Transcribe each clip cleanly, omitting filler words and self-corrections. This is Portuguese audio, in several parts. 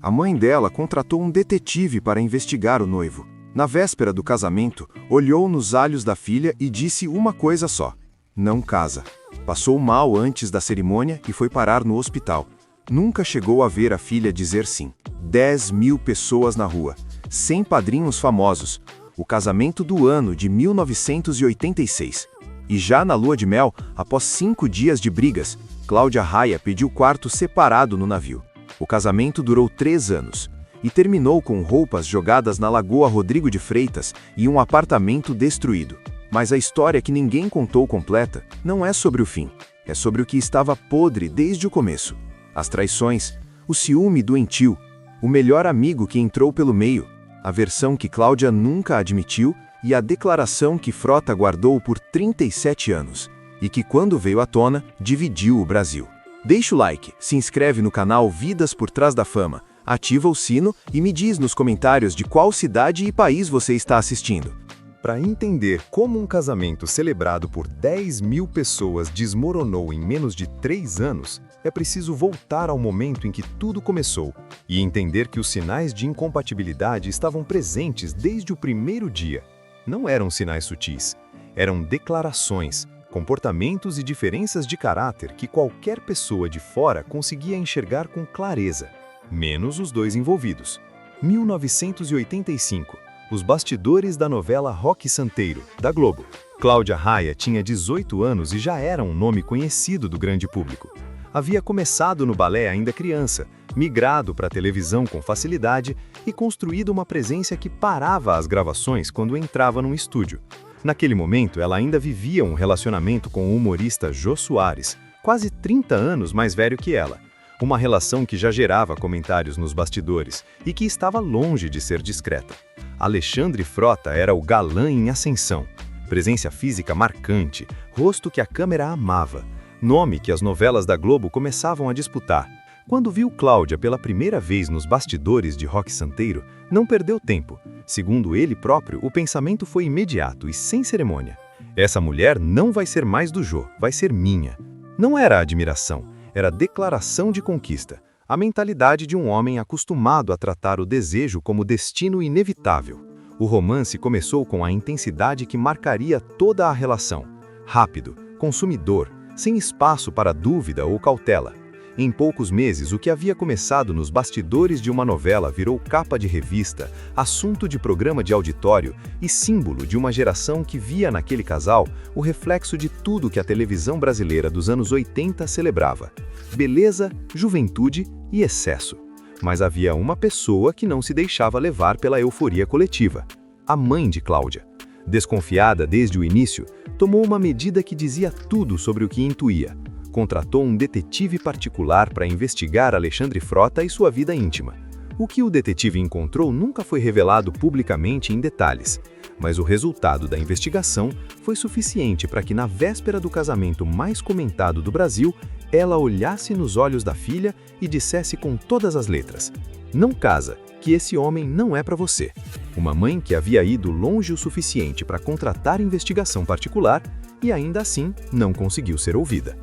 A mãe dela contratou um detetive para investigar o noivo. Na véspera do casamento, olhou nos olhos da filha e disse uma coisa só: não casa. Passou mal antes da cerimônia e foi parar no hospital. Nunca chegou a ver a filha dizer sim. 10.000 pessoas na rua, 100 padrinhos famosos. O casamento do ano de 1986. E já na lua de mel, após 5 dias de brigas, Cláudia Raia pediu quarto separado no navio. O casamento durou 3 anos e terminou com roupas jogadas na Lagoa Rodrigo de Freitas e um apartamento destruído. Mas a história que ninguém contou completa não é sobre o fim, é sobre o que estava podre desde o começo. As traições, o ciúme doentio, o melhor amigo que entrou pelo meio, a versão que Cláudia nunca admitiu e a declaração que Frota guardou por 37 anos e que, quando veio à tona, dividiu o Brasil. Deixa o like, se inscreve no canal Vidas por Trás da Fama, ativa o sino e me diz nos comentários de qual cidade e país você está assistindo. Para entender como um casamento celebrado por 10.000 pessoas desmoronou em menos de 3 anos, é preciso voltar ao momento em que tudo começou e entender que os sinais de incompatibilidade estavam presentes desde o primeiro dia. Não eram sinais sutis, eram declarações, comportamentos e diferenças de caráter que qualquer pessoa de fora conseguia enxergar com clareza, menos os dois envolvidos. 1985. Os bastidores da novela Roque Santeiro, da Globo. Cláudia Raia tinha 18 anos e já era um nome conhecido do grande público. Havia começado no balé ainda criança, migrado para a televisão com facilidade e construído uma presença que parava as gravações quando entrava num estúdio. Naquele momento, ela ainda vivia um relacionamento com o humorista Jô Soares, quase 30 anos mais velho que ela. Uma relação que já gerava comentários nos bastidores e que estava longe de ser discreta. Alexandre Frota era o galã em ascensão. Presença física marcante, rosto que a câmera amava. Nome que as novelas da Globo começavam a disputar. Quando viu Cláudia pela primeira vez nos bastidores de Roque Santeiro, não perdeu tempo. Segundo ele próprio, o pensamento foi imediato e sem cerimônia. Essa mulher não vai ser mais do Jô, vai ser minha. Não era admiração, era declaração de conquista. A mentalidade de um homem acostumado a tratar o desejo como destino inevitável. O romance começou com a intensidade que marcaria toda a relação. Rápido, consumidor, sem espaço para dúvida ou cautela. Em poucos meses, o que havia começado nos bastidores de uma novela virou capa de revista, assunto de programa de auditório e símbolo de uma geração que via naquele casal o reflexo de tudo que a televisão brasileira dos anos 80 celebrava: beleza, juventude e excesso. Mas havia uma pessoa que não se deixava levar pela euforia coletiva: a mãe de Cláudia. Desconfiada desde o início, tomou uma medida que dizia tudo sobre o que intuía. Contratou um detetive particular para investigar Alexandre Frota e sua vida íntima. O que o detetive encontrou nunca foi revelado publicamente em detalhes, mas o resultado da investigação foi suficiente para que, na véspera do casamento mais comentado do Brasil, ela olhasse nos olhos da filha e dissesse com todas as letras: não casa, que esse homem não é para você. Uma mãe que havia ido longe o suficiente para contratar investigação particular e ainda assim não conseguiu ser ouvida.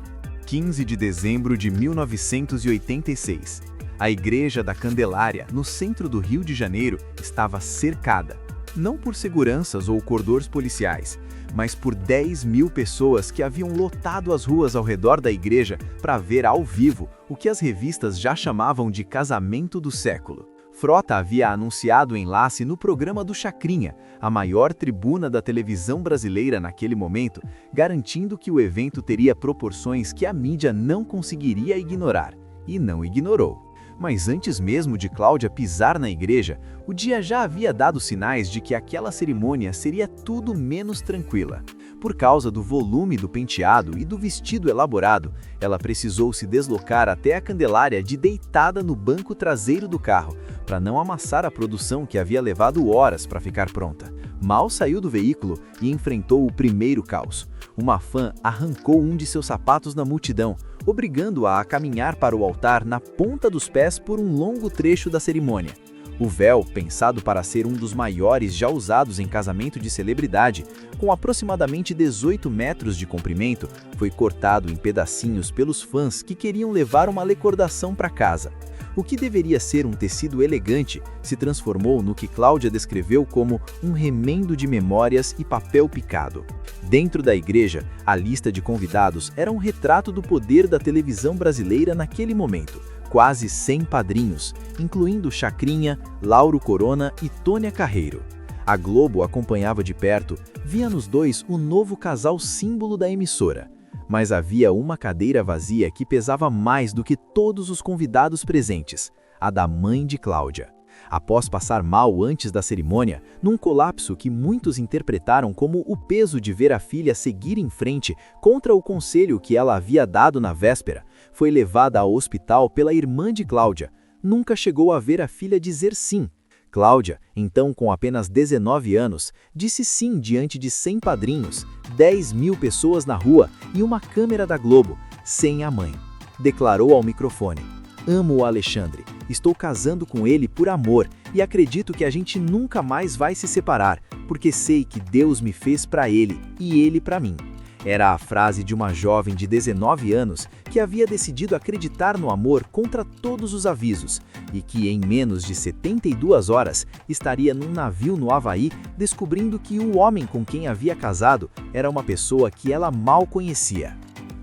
15 de dezembro de 1986. A Igreja da Candelária, no centro do Rio de Janeiro, estava cercada. Não por seguranças ou cordões policiais, mas por 10.000 pessoas que haviam lotado as ruas ao redor da igreja para ver ao vivo o que as revistas já chamavam de casamento do século. Frota havia anunciado o enlace no programa do Chacrinha, a maior tribuna da televisão brasileira naquele momento, garantindo que o evento teria proporções que a mídia não conseguiria ignorar. E não ignorou. Mas antes mesmo de Cláudia pisar na igreja, o dia já havia dado sinais de que aquela cerimônia seria tudo menos tranquila. Por causa do volume do penteado e do vestido elaborado, ela precisou se deslocar até a Candelária de deitada no banco traseiro do carro, para não amassar a produção que havia levado horas para ficar pronta. Mal saiu do veículo e enfrentou o primeiro caos. Uma fã arrancou um de seus sapatos na multidão, obrigando-a a caminhar para o altar na ponta dos pés por um longo trecho da cerimônia. O véu, pensado para ser um dos maiores já usados em casamento de celebridade, com aproximadamente 18 metros de comprimento, foi cortado em pedacinhos pelos fãs que queriam levar uma recordação para casa. O que deveria ser um tecido elegante se transformou no que Cláudia descreveu como um remendo de memórias e papel picado. Dentro da igreja, a lista de convidados era um retrato do poder da televisão brasileira naquele momento. Quase 100 padrinhos, incluindo Chacrinha, Lauro Corona e Tônia Carreiro. A Globo acompanhava de perto, via nos dois o novo casal símbolo da emissora. Mas havia uma cadeira vazia que pesava mais do que todos os convidados presentes, a da mãe de Cláudia. Após passar mal antes da cerimônia, num colapso que muitos interpretaram como o peso de ver a filha seguir em frente contra o conselho que ela havia dado na véspera, foi levada ao hospital pela irmã de Cláudia. Nunca chegou a ver a filha dizer sim. Cláudia, então com apenas 19 anos, disse sim diante de 100 padrinhos, 10.000 pessoas na rua e uma câmera da Globo, sem a mãe. Declarou ao microfone: "Amo o Alexandre, estou casando com ele por amor e acredito que a gente nunca mais vai se separar, porque sei que Deus me fez para ele e ele para mim." Era a frase de uma jovem de 19 anos que havia decidido acreditar no amor contra todos os avisos e que em menos de 72 horas estaria num navio no Havaí descobrindo que o homem com quem havia casado era uma pessoa que ela mal conhecia.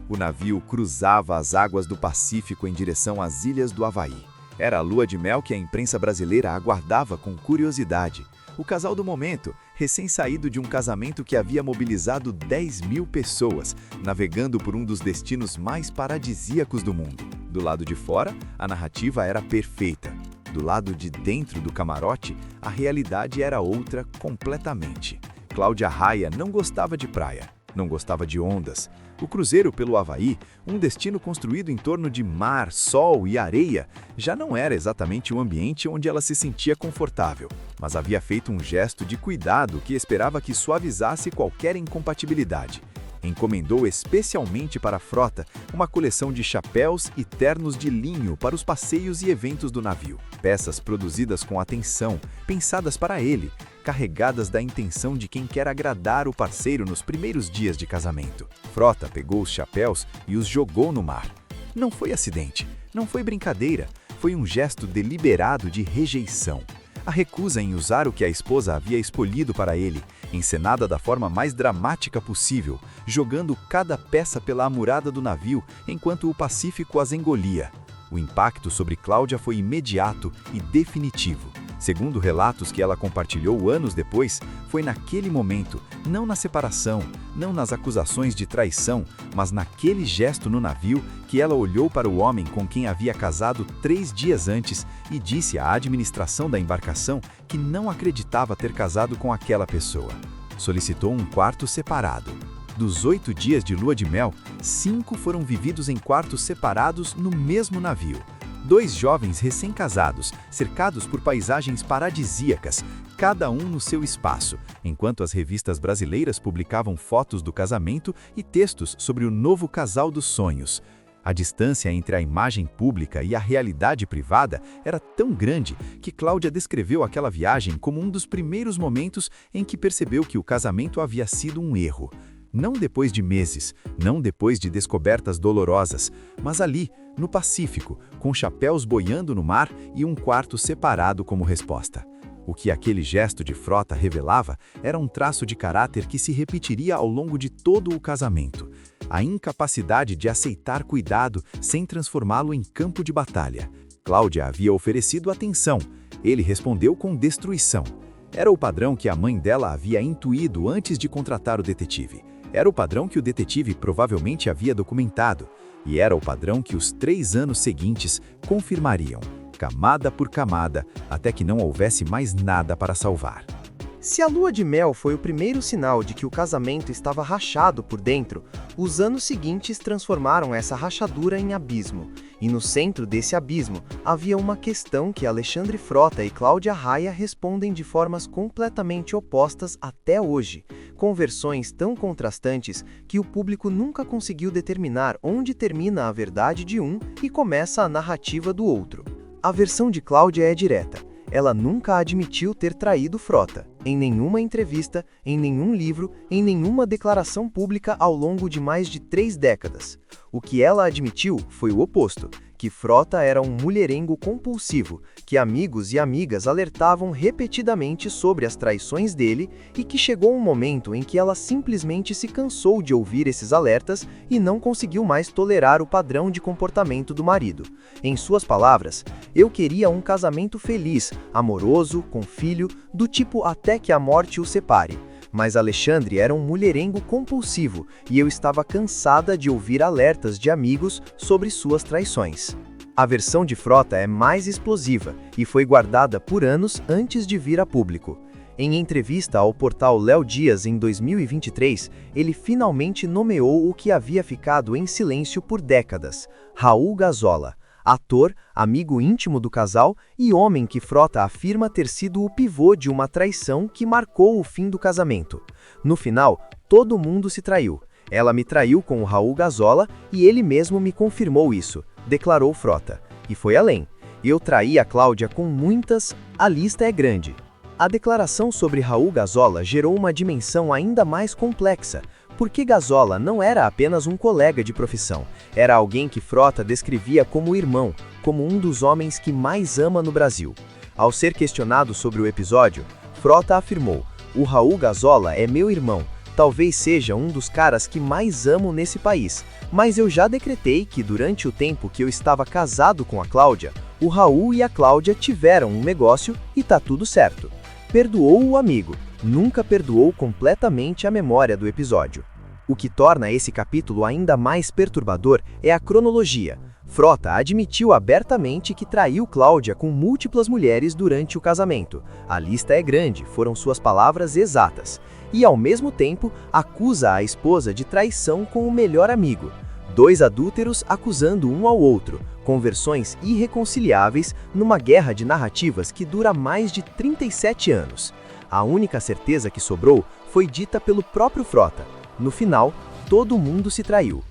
O navio cruzava as águas do Pacífico em direção às ilhas do Havaí. Era a lua de mel que a imprensa brasileira aguardava com curiosidade. O casal do momento, recém-saído de um casamento que havia mobilizado 10.000 pessoas, navegando por um dos destinos mais paradisíacos do mundo. Do lado de fora, a narrativa era perfeita. Do lado de dentro do camarote, a realidade era outra completamente. Cláudia Raia não gostava de praia, não gostava de ondas. O cruzeiro pelo Havaí, um destino construído em torno de mar, sol e areia, já não era exatamente o ambiente onde ela se sentia confortável, mas havia feito um gesto de cuidado que esperava que suavizasse qualquer incompatibilidade. Encomendou especialmente para a frota uma coleção de chapéus e ternos de linho para os passeios e eventos do navio. Peças produzidas com atenção, pensadas para ele, carregadas da intenção de quem quer agradar o parceiro nos primeiros dias de casamento. Frota pegou os chapéus e os jogou no mar. Não foi acidente, não foi brincadeira, foi um gesto deliberado de rejeição. A recusa em usar o que a esposa havia escolhido para ele, encenada da forma mais dramática possível, jogando cada peça pela amurada do navio enquanto o Pacífico as engolia. O impacto sobre Cláudia foi imediato e definitivo. Segundo relatos que ela compartilhou anos depois, foi naquele momento, não na separação, não nas acusações de traição, mas naquele gesto no navio que ela olhou para o homem com quem havia casado 3 dias antes e disse à administração da embarcação que não acreditava ter casado com aquela pessoa. Solicitou um quarto separado. Dos 8 dias de lua de mel, 5 foram vividos em quartos separados no mesmo navio. 2 jovens recém-casados, cercados por paisagens paradisíacas, cada um no seu espaço, enquanto as revistas brasileiras publicavam fotos do casamento e textos sobre o novo casal dos sonhos. A distância entre a imagem pública e a realidade privada era tão grande que Cláudia descreveu aquela viagem como um dos primeiros momentos em que percebeu que o casamento havia sido um erro. Não depois de meses, não depois de descobertas dolorosas, mas ali, no Pacífico, com chapéus boiando no mar e um quarto separado como resposta. O que aquele gesto de frota revelava era um traço de caráter que se repetiria ao longo de todo o casamento. A incapacidade de aceitar cuidado sem transformá-lo em campo de batalha. Cláudia havia oferecido atenção, ele respondeu com destruição. Era o padrão que a mãe dela havia intuído antes de contratar o detetive. Era o padrão que o detetive provavelmente havia documentado. E era o padrão que os 3 anos seguintes confirmariam, camada por camada, até que não houvesse mais nada para salvar. Se a lua de mel foi o primeiro sinal de que o casamento estava rachado por dentro, os anos seguintes transformaram essa rachadura em abismo. E no centro desse abismo havia uma questão que Alexandre Frota e Cláudia Raia respondem de formas completamente opostas até hoje, com versões tão contrastantes que o público nunca conseguiu determinar onde termina a verdade de um e começa a narrativa do outro. A versão de Cláudia é direta. Ela nunca admitiu ter traído Frota, em nenhuma entrevista, em nenhum livro, em nenhuma declaração pública ao longo de mais de 3 décadas. O que ela admitiu foi o oposto, que Frota era um mulherengo compulsivo, que amigos e amigas alertavam repetidamente sobre as traições dele e que chegou um momento em que ela simplesmente se cansou de ouvir esses alertas e não conseguiu mais tolerar o padrão de comportamento do marido. Em suas palavras, eu queria um casamento feliz, amoroso, com filho, do tipo até que a morte o separe. Mas Alexandre era um mulherengo compulsivo e eu estava cansada de ouvir alertas de amigos sobre suas traições. A versão de Frota é mais explosiva e foi guardada por anos antes de vir a público. Em entrevista ao portal Léo Dias em 2023, ele finalmente nomeou o que havia ficado em silêncio por décadas: Raul Gazola, ator, amigo íntimo do casal e homem que Frota afirma ter sido o pivô de uma traição que marcou o fim do casamento. No final, todo mundo se traiu. Ela me traiu com o Raul Gazola e ele mesmo me confirmou isso, declarou Frota. E foi além. Eu traí a Cláudia com muitas, a lista é grande. A declaração sobre Raul Gazola gerou uma dimensão ainda mais complexa, porque Gazola não era apenas um colega de profissão, era alguém que Frota descrevia como irmão, como um dos homens que mais ama no Brasil. Ao ser questionado sobre o episódio, Frota afirmou: "O Raul Gazola é meu irmão, talvez seja um dos caras que mais amo nesse país, mas eu já decretei que durante o tempo que eu estava casado com a Cláudia, o Raul e a Cláudia tiveram um negócio e tá tudo certo." Perdoou o amigo, nunca perdoou completamente a memória do episódio. O que torna esse capítulo ainda mais perturbador é a cronologia. Frota admitiu abertamente que traiu Cláudia com múltiplas mulheres durante o casamento. A lista é grande, foram suas palavras exatas. E, ao mesmo tempo, acusa a esposa de traição com o melhor amigo. Dois adúlteros acusando um ao outro, com versões irreconciliáveis numa guerra de narrativas que dura mais de 37 anos. A única certeza que sobrou foi dita pelo próprio Frota. No final, todo mundo se traiu.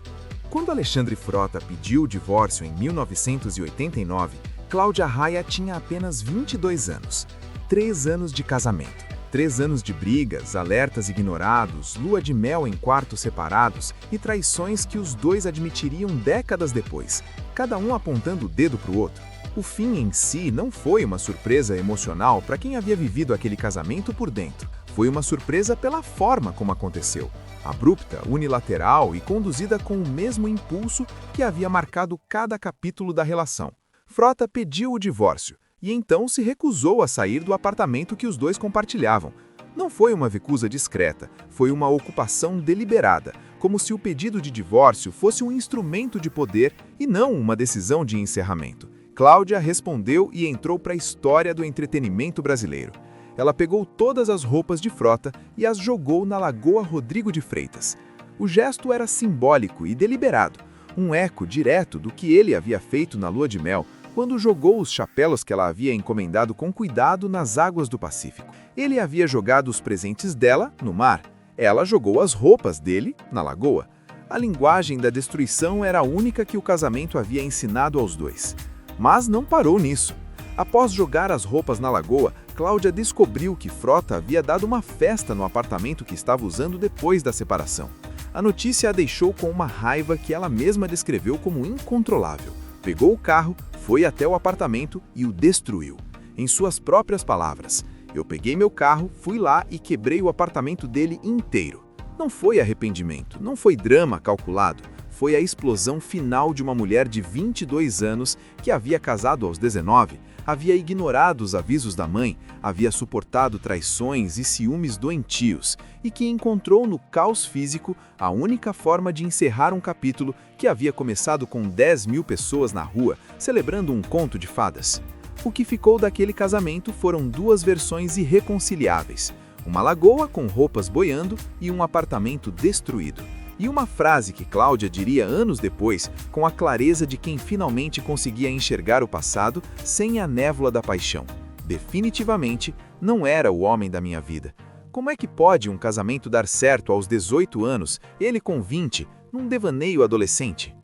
Quando Alexandre Frota pediu o divórcio em 1989, Cláudia Raia tinha apenas 22 anos. 3 anos de casamento. 3 anos de brigas, alertas ignorados, lua de mel em quartos separados e traições que os dois admitiriam décadas depois, cada um apontando o dedo para o outro. O fim em si não foi uma surpresa emocional para quem havia vivido aquele casamento por dentro. Foi uma surpresa pela forma como aconteceu. Abrupta, unilateral e conduzida com o mesmo impulso que havia marcado cada capítulo da relação. Frota pediu o divórcio e então se recusou a sair do apartamento que os dois compartilhavam. Não foi uma recusa discreta, foi uma ocupação deliberada, como se o pedido de divórcio fosse um instrumento de poder e não uma decisão de encerramento. Cláudia respondeu e entrou para a história do entretenimento brasileiro. Ela pegou todas as roupas de Frota e as jogou na Lagoa Rodrigo de Freitas. O gesto era simbólico e deliberado, um eco direto do que ele havia feito na lua de mel, quando jogou os chapelos que ela havia encomendado com cuidado nas águas do Pacífico. Ele havia jogado os presentes dela no mar. Ela jogou as roupas dele na lagoa. A linguagem da destruição era a única que o casamento havia ensinado aos dois. Mas não parou nisso. Após jogar as roupas na lagoa, Cláudia descobriu que Frota havia dado uma festa no apartamento que estava usando depois da separação. A notícia a deixou com uma raiva que ela mesma descreveu como incontrolável. Pegou o carro, foi até o apartamento e o destruiu. Em suas próprias palavras: "Eu peguei meu carro, fui lá e quebrei o apartamento dele inteiro." Não foi arrependimento, não foi drama calculado. Foi a explosão final de uma mulher de 22 anos que havia casado aos 19, havia ignorado os avisos da mãe, havia suportado traições e ciúmes doentios e que encontrou no caos físico a única forma de encerrar um capítulo que havia começado com 10.000 pessoas na rua celebrando um conto de fadas. O que ficou daquele casamento foram 2 versões irreconciliáveis: uma lagoa com roupas boiando e um apartamento destruído. E uma frase que Cláudia diria anos depois, com a clareza de quem finalmente conseguia enxergar o passado sem a névoa da paixão: "Definitivamente não era o homem da minha vida." Como é que pode um casamento dar certo aos 18 anos, ele com 20, num devaneio adolescente?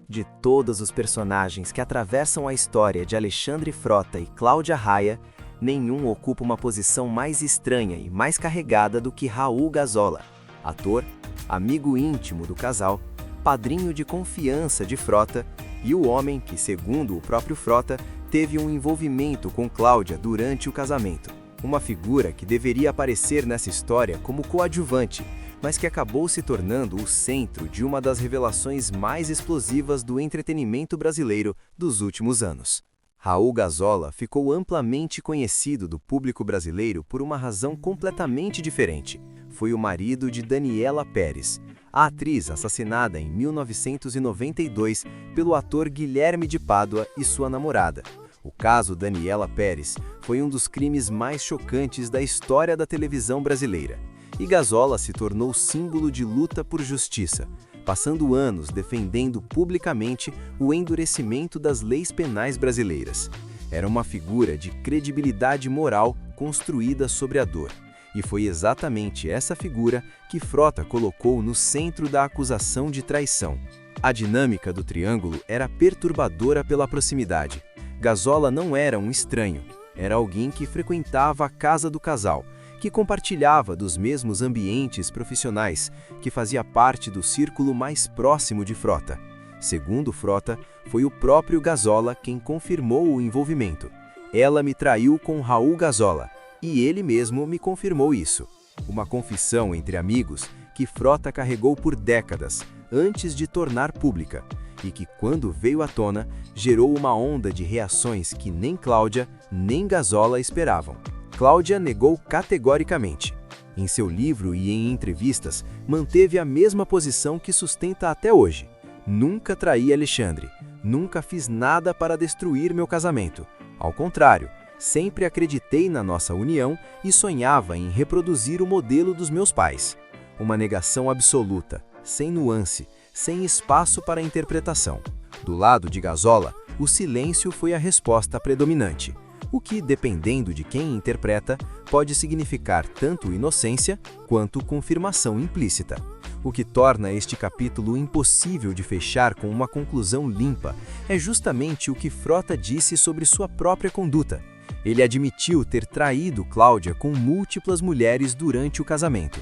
De todos os personagens que atravessam a história de Alexandre Frota e Cláudia Raia, nenhum ocupa uma posição mais estranha e mais carregada do que Raul Gazola, ator, amigo íntimo do casal, padrinho de confiança de Frota e o homem que, segundo o próprio Frota, teve um envolvimento com Cláudia durante o casamento. Uma figura que deveria aparecer nessa história como coadjuvante, mas que acabou se tornando o centro de uma das revelações mais explosivas do entretenimento brasileiro dos últimos anos. Raul Gazola ficou amplamente conhecido do público brasileiro por uma razão completamente diferente. Foi o marido de Daniela Pérez, a atriz assassinada em 1992 pelo ator Guilherme de Pádua e sua namorada. O caso Daniela Pérez foi um dos crimes mais chocantes da história da televisão brasileira. E Gazola se tornou símbolo de luta por justiça, passando anos defendendo publicamente o endurecimento das leis penais brasileiras. Era uma figura de credibilidade moral construída sobre a dor. E foi exatamente essa figura que Frota colocou no centro da acusação de traição. A dinâmica do triângulo era perturbadora pela proximidade. Gazola não era um estranho, era alguém que frequentava a casa do casal, que compartilhava dos mesmos ambientes profissionais, que fazia parte do círculo mais próximo de Frota. Segundo Frota, foi o próprio Gazola quem confirmou o envolvimento. Ela me traiu com Raul Gazola, e ele mesmo me confirmou isso. Uma confissão entre amigos que Frota carregou por décadas, antes de tornar pública, e que, quando veio à tona, gerou uma onda de reações que nem Cláudia, nem Gazola esperavam. Cláudia negou categoricamente. Em seu livro e em entrevistas, manteve a mesma posição que sustenta até hoje. Nunca traí Alexandre, nunca fiz nada para destruir meu casamento. Ao contrário, sempre acreditei na nossa união e sonhava em reproduzir o modelo dos meus pais. Uma negação absoluta, sem nuance, sem espaço para interpretação. Do lado de Gazola, o silêncio foi a resposta predominante, o que, dependendo de quem interpreta, pode significar tanto inocência quanto confirmação implícita. O que torna este capítulo impossível de fechar com uma conclusão limpa é justamente o que Frota disse sobre sua própria conduta. Ele admitiu ter traído Cláudia com múltiplas mulheres durante o casamento.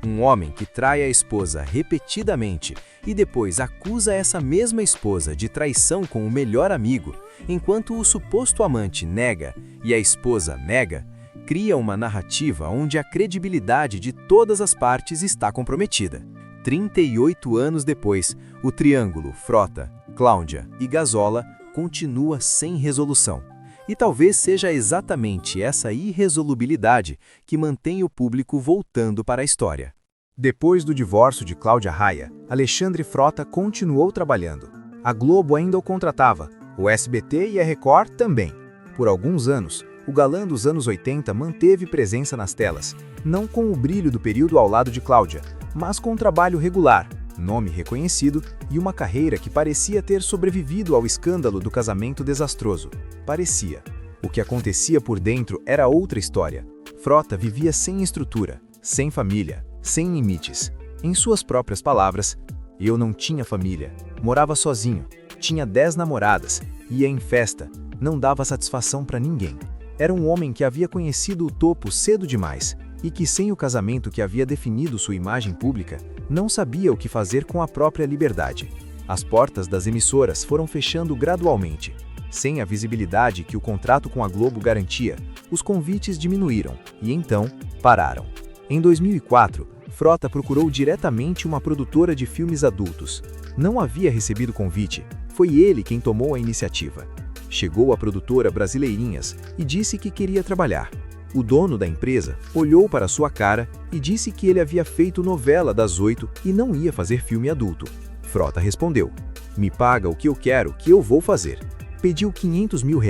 Um homem que trai a esposa repetidamente e depois acusa essa mesma esposa de traição com o melhor amigo, enquanto o suposto amante nega e a esposa nega, cria uma narrativa onde a credibilidade de todas as partes está comprometida. 38 anos depois, o triângulo Frota, Cláudia e Gazola continua sem resolução. E talvez seja exatamente essa irresolubilidade que mantém o público voltando para a história. Depois do divórcio de Cláudia Raia, Alexandre Frota continuou trabalhando. A Globo ainda o contratava, o SBT e a Record também. Por alguns anos, o galã dos anos 80 manteve presença nas telas, não com o brilho do período ao lado de Cláudia, mas com um trabalho regular, nome reconhecido e uma carreira que parecia ter sobrevivido ao escândalo do casamento desastroso. Parecia. O que acontecia por dentro era outra história. Frota vivia sem estrutura, sem família, sem limites. Em suas próprias palavras, eu não tinha família, morava sozinho, tinha 10 namoradas, ia em festa, não dava satisfação para ninguém. Era um homem que havia conhecido o topo cedo demais e que, sem o casamento que havia definido sua imagem pública, não sabia o que fazer com a própria liberdade. As portas das emissoras foram fechando gradualmente. Sem a visibilidade que o contrato com a Globo garantia, os convites diminuíram e então pararam. Em 2004, Frota procurou diretamente uma produtora de filmes adultos. Não havia recebido convite, foi ele quem tomou a iniciativa. Chegou à produtora Brasileirinhas e disse que queria trabalhar. O dono da empresa olhou para sua cara e disse que ele havia feito novela das 8 e não ia fazer filme adulto. Frota respondeu: "Me paga o que eu quero, que eu vou fazer." Pediu R$500 mil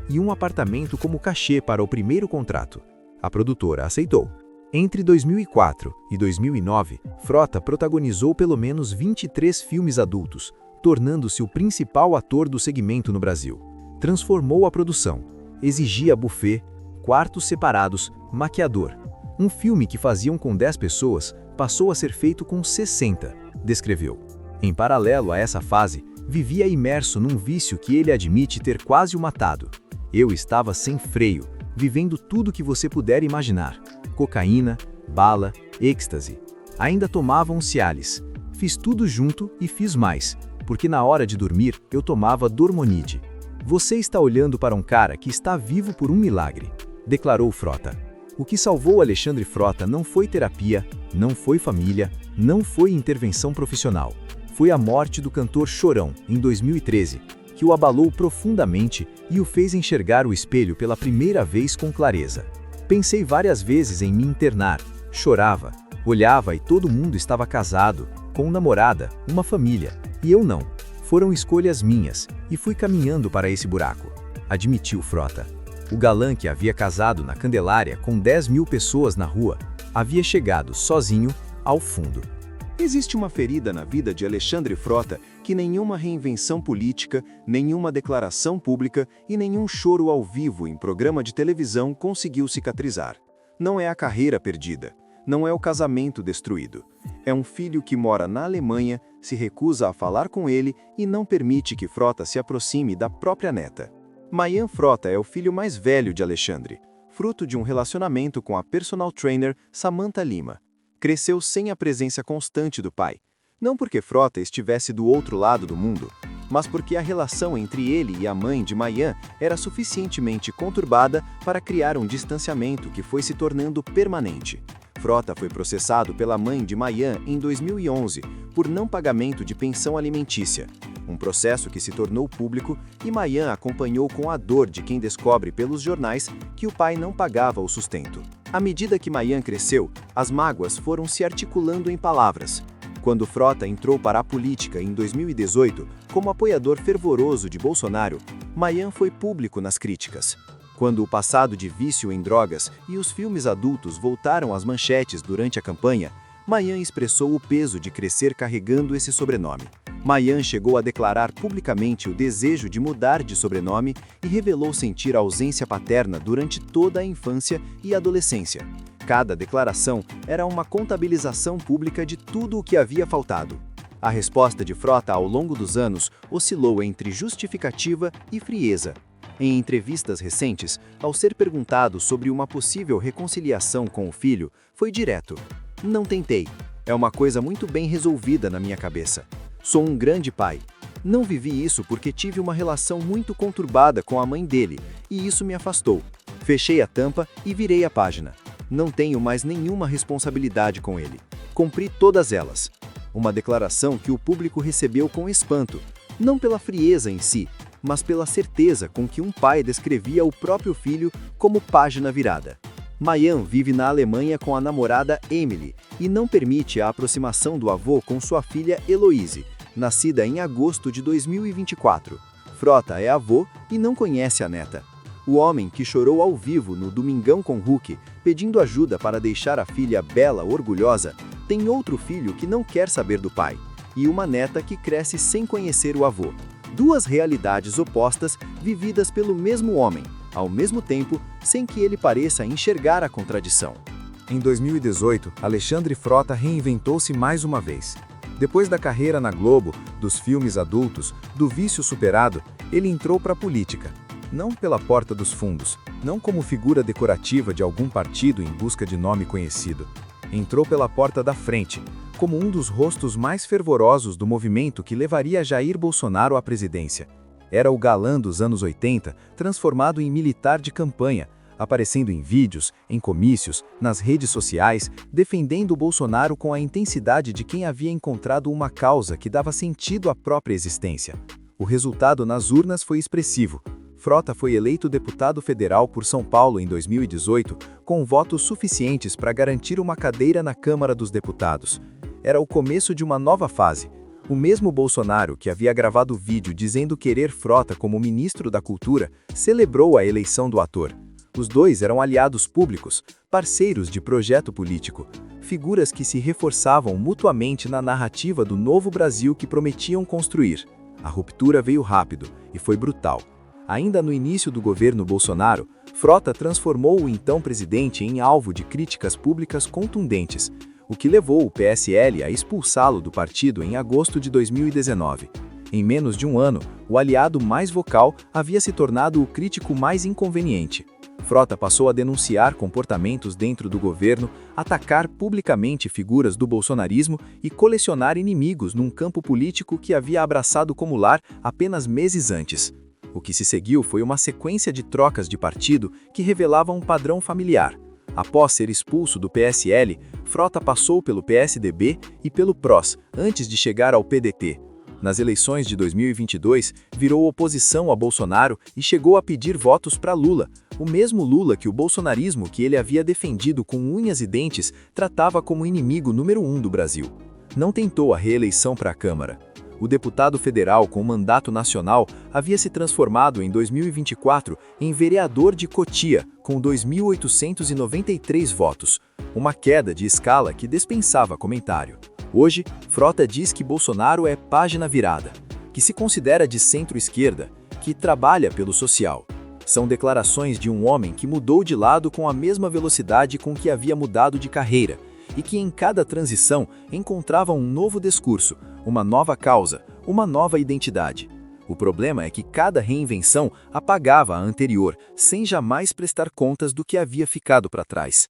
e um apartamento como cachê para o primeiro contrato. A produtora aceitou. Entre 2004 e 2009, Frota protagonizou pelo menos 23 filmes adultos, tornando-se o principal ator do segmento no Brasil. Transformou a produção, exigia buffet, quartos separados, maquiador. Um filme que faziam com 10 pessoas passou a ser feito com 60, descreveu. Em paralelo a essa fase, vivia imerso num vício que ele admite ter quase o matado. Eu estava sem freio, vivendo tudo que você puder imaginar. Cocaína, bala, êxtase. Ainda tomava um Cialis. Fiz tudo junto e fiz mais. porque na hora de dormir eu tomava Dormonide. Você está olhando para um cara que está vivo por um milagre, declarou Frota. O que salvou Alexandre Frota não foi terapia, não foi família, não foi intervenção profissional. Foi a morte do cantor Chorão, em 2013, que o abalou profundamente e o fez enxergar o espelho pela primeira vez com clareza. Pensei várias vezes em me internar, chorava, olhava e todo mundo estava casado, com namorada, uma família, e eu não. Foram escolhas minhas, e fui caminhando para esse buraco, admitiu Frota. O galã que havia casado na Candelária com 10.000 pessoas na rua, havia chegado sozinho ao fundo. Existe uma ferida na vida de Alexandre Frota que nenhuma reinvenção política, nenhuma declaração pública e nenhum choro ao vivo em programa de televisão conseguiu cicatrizar. Não é a carreira perdida, não é o casamento destruído. É um filho que mora na Alemanha, se recusa a falar com ele e não permite que Frota se aproxime da própria neta. Mayan Frota é o filho mais velho de Alexandre, fruto de um relacionamento com a personal trainer Samantha Lima. Cresceu sem a presença constante do pai, não porque Frota estivesse do outro lado do mundo, mas porque a relação entre ele e a mãe de Mayan era suficientemente conturbada para criar um distanciamento que foi se tornando permanente. Frota foi processado pela mãe de Mayan em 2011 por não pagamento de pensão alimentícia, um processo que se tornou público e Mayan acompanhou com a dor de quem descobre pelos jornais que o pai não pagava o sustento. À medida que Mayan cresceu, as mágoas foram se articulando em palavras. Quando Frota entrou para a política em 2018 como apoiador fervoroso de Bolsonaro, Mayan foi público nas críticas. Quando o passado de vício em drogas e os filmes adultos voltaram às manchetes durante a campanha, Mayan expressou o peso de crescer carregando esse sobrenome. Mayan chegou a declarar publicamente o desejo de mudar de sobrenome e revelou sentir a ausência paterna durante toda a infância e adolescência. Cada declaração era uma contabilização pública de tudo o que havia faltado. A resposta de Frota ao longo dos anos oscilou entre justificativa e frieza. Em entrevistas recentes, ao ser perguntado sobre uma possível reconciliação com o filho, foi direto: "Não tentei. É uma coisa muito bem resolvida na minha cabeça. Sou um grande pai. Não vivi isso porque tive uma relação muito conturbada com a mãe dele, e isso me afastou. Fechei a tampa e virei a página. Não tenho mais nenhuma responsabilidade com ele. Cumpri todas elas." Uma declaração que o público recebeu com espanto, não pela frieza em si, mas pela certeza com que um pai descrevia o próprio filho como página virada. Mayan vive na Alemanha com a namorada Emily e não permite a aproximação do avô com sua filha Heloise, nascida em agosto de 2024. Frota é avô e não conhece a neta. O homem que chorou ao vivo no Domingão com Huck, pedindo ajuda para deixar a filha Bela orgulhosa, tem outro filho que não quer saber do pai, e uma neta que cresce sem conhecer o avô. Duas realidades opostas vividas pelo mesmo homem, ao mesmo tempo, sem que ele pareça enxergar a contradição. Em 2018, Alexandre Frota reinventou-se mais uma vez. Depois da carreira na Globo, dos filmes adultos, do vício superado, ele entrou para a política. Não pela porta dos fundos, não como figura decorativa de algum partido em busca de nome conhecido. Entrou pela porta da frente, como um dos rostos mais fervorosos do movimento que levaria Jair Bolsonaro à presidência. Era o galã dos anos 80, transformado em militar de campanha, aparecendo em vídeos, em comícios, nas redes sociais, defendendo Bolsonaro com a intensidade de quem havia encontrado uma causa que dava sentido à própria existência. O resultado nas urnas foi expressivo. Frota foi eleito deputado federal por São Paulo em 2018, com votos suficientes para garantir uma cadeira na Câmara dos Deputados. Era o começo de uma nova fase. O mesmo Bolsonaro, que havia gravado vídeo dizendo querer Frota como ministro da Cultura, celebrou a eleição do ator. Os dois eram aliados públicos, parceiros de projeto político, figuras que se reforçavam mutuamente na narrativa do novo Brasil que prometiam construir. A ruptura veio rápido e foi brutal. Ainda no início do governo Bolsonaro, Frota transformou o então presidente em alvo de críticas públicas contundentes, o que levou o PSL a expulsá-lo do partido em agosto de 2019. Em menos de um ano, o aliado mais vocal havia se tornado o crítico mais inconveniente. Frota passou a denunciar comportamentos dentro do governo, atacar publicamente figuras do bolsonarismo e colecionar inimigos num campo político que havia abraçado como lar apenas meses antes. O que se seguiu foi uma sequência de trocas de partido que revelava um padrão familiar. Após ser expulso do PSL, Frota passou pelo PSDB e pelo PROS, antes de chegar ao PDT. Nas eleições de 2022, virou oposição a Bolsonaro e chegou a pedir votos para Lula, o mesmo Lula que o bolsonarismo que ele havia defendido com unhas e dentes tratava como inimigo número 1 do Brasil. Não tentou a reeleição para a Câmara. O deputado federal com mandato nacional havia se transformado em 2024 em vereador de Cotia, com 2.893 votos, uma queda de escala que dispensava comentário. Hoje, Frota diz que Bolsonaro é página virada, que se considera de centro-esquerda, que trabalha pelo social. São declarações de um homem que mudou de lado com a mesma velocidade com que havia mudado de carreira, e que em cada transição encontrava um novo discurso, uma nova causa, uma nova identidade. O problema é que cada reinvenção apagava a anterior, sem jamais prestar contas do que havia ficado para trás.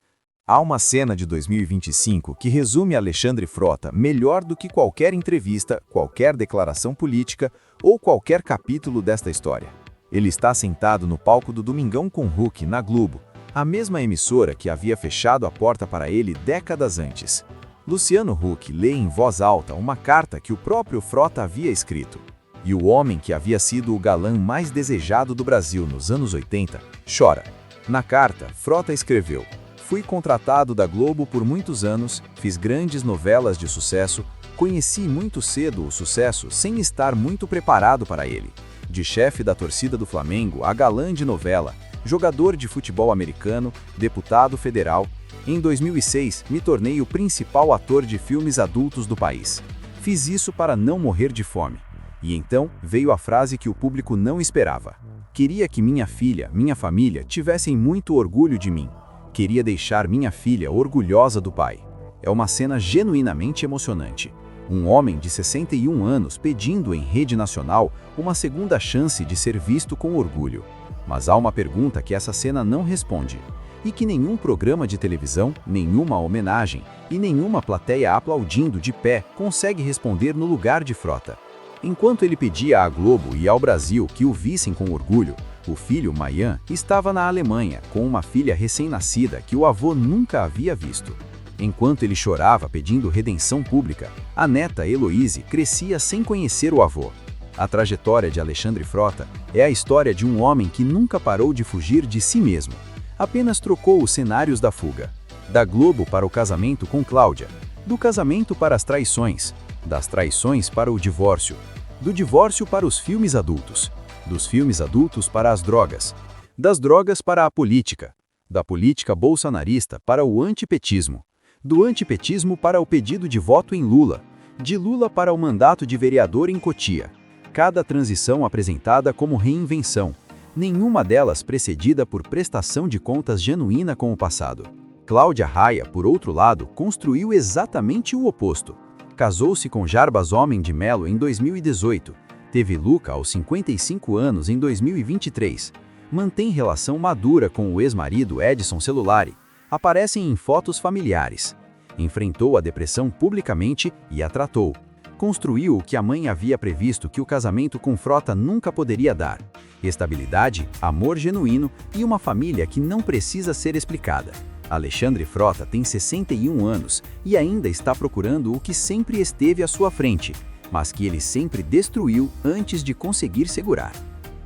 Há uma cena de 2025 que resume Alexandre Frota melhor do que qualquer entrevista, qualquer declaração política ou qualquer capítulo desta história. Ele está sentado no palco do Domingão com Huck, na Globo, a mesma emissora que havia fechado a porta para ele décadas antes. Luciano Huck lê em voz alta uma carta que o próprio Frota havia escrito. E o homem que havia sido o galã mais desejado do Brasil nos anos 80 chora. Na carta, Frota escreveu: "Fui contratado da Globo por muitos anos, fiz grandes novelas de sucesso, conheci muito cedo o sucesso sem estar muito preparado para ele. De chefe da torcida do Flamengo a galã de novela, jogador de futebol americano, deputado federal. Em 2006, me tornei o principal ator de filmes adultos do país. Fiz isso para não morrer de fome." E então veio a frase que o público não esperava. "Queria que minha filha, minha família tivessem muito orgulho de mim. Queria deixar minha filha orgulhosa do pai." É uma cena genuinamente emocionante. Um homem de 61 anos pedindo em rede nacional uma segunda chance de ser visto com orgulho. Mas há uma pergunta que essa cena não responde, e que nenhum programa de televisão, nenhuma homenagem e nenhuma plateia aplaudindo de pé consegue responder no lugar de Frota. Enquanto ele pedia à Globo e ao Brasil que o vissem com orgulho, o filho Mayan estava na Alemanha com uma filha recém-nascida que o avô nunca havia visto. Enquanto ele chorava pedindo redenção pública, a neta Heloíse crescia sem conhecer o avô. A trajetória de Alexandre Frota é a história de um homem que nunca parou de fugir de si mesmo. Apenas trocou os cenários da fuga. Da Globo para o casamento com Cláudia, do casamento para as traições, das traições para o divórcio, do divórcio para os filmes adultos, dos filmes adultos para as drogas, das drogas para a política, da política bolsonarista para o antipetismo, do antipetismo para o pedido de voto em Lula, de Lula para o mandato de vereador em Cotia. Cada transição apresentada como reinvenção, nenhuma delas precedida por prestação de contas genuína com o passado. Cláudia Raia, por outro lado, construiu exatamente o oposto. Casou-se com Jarbas Homem de Melo em 2018, teve Luca aos 55 anos em 2023, mantém relação madura com o ex-marido Edson Celulari, aparecem em fotos familiares. Enfrentou a depressão publicamente e a tratou. Construiu o que a mãe havia previsto que o casamento com Frota nunca poderia dar: estabilidade, amor genuíno e uma família que não precisa ser explicada. Alexandre Frota tem 61 anos e ainda está procurando o que sempre esteve à sua frente, mas que ele sempre destruiu antes de conseguir segurar.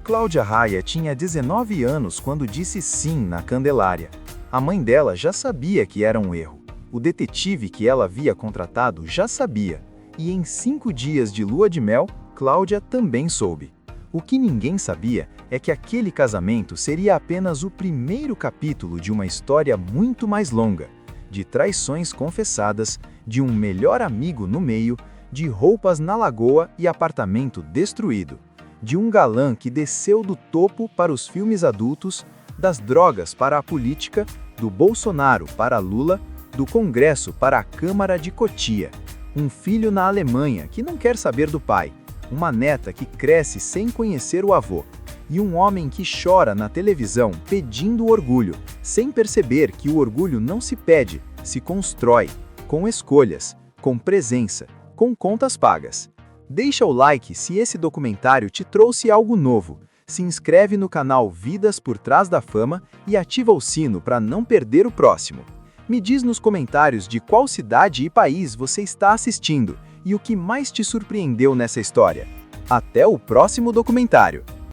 Cláudia Raia tinha 19 anos quando disse sim na Candelária. A mãe dela já sabia que era um erro. O detetive que ela havia contratado já sabia. E em 5 dias de lua de mel, Cláudia também soube. O que ninguém sabia é que aquele casamento seria apenas o primeiro capítulo de uma história muito mais longa, de traições confessadas, de um melhor amigo no meio, de roupas na lagoa e apartamento destruído, de um galã que desceu do topo para os filmes adultos, das drogas para a política, do Bolsonaro para Lula, do Congresso para a Câmara de Cotia, um filho na Alemanha que não quer saber do pai, uma neta que cresce sem conhecer o avô, e um homem que chora na televisão pedindo orgulho, sem perceber que o orgulho não se pede, se constrói, com escolhas, com presença, com contas pagas. Deixa o like se esse documentário te trouxe algo novo. Se inscreve no canal Vidas por Trás da Fama e ativa o sino para não perder o próximo. Me diz nos comentários de qual cidade e país você está assistindo e o que mais te surpreendeu nessa história. Até o próximo documentário!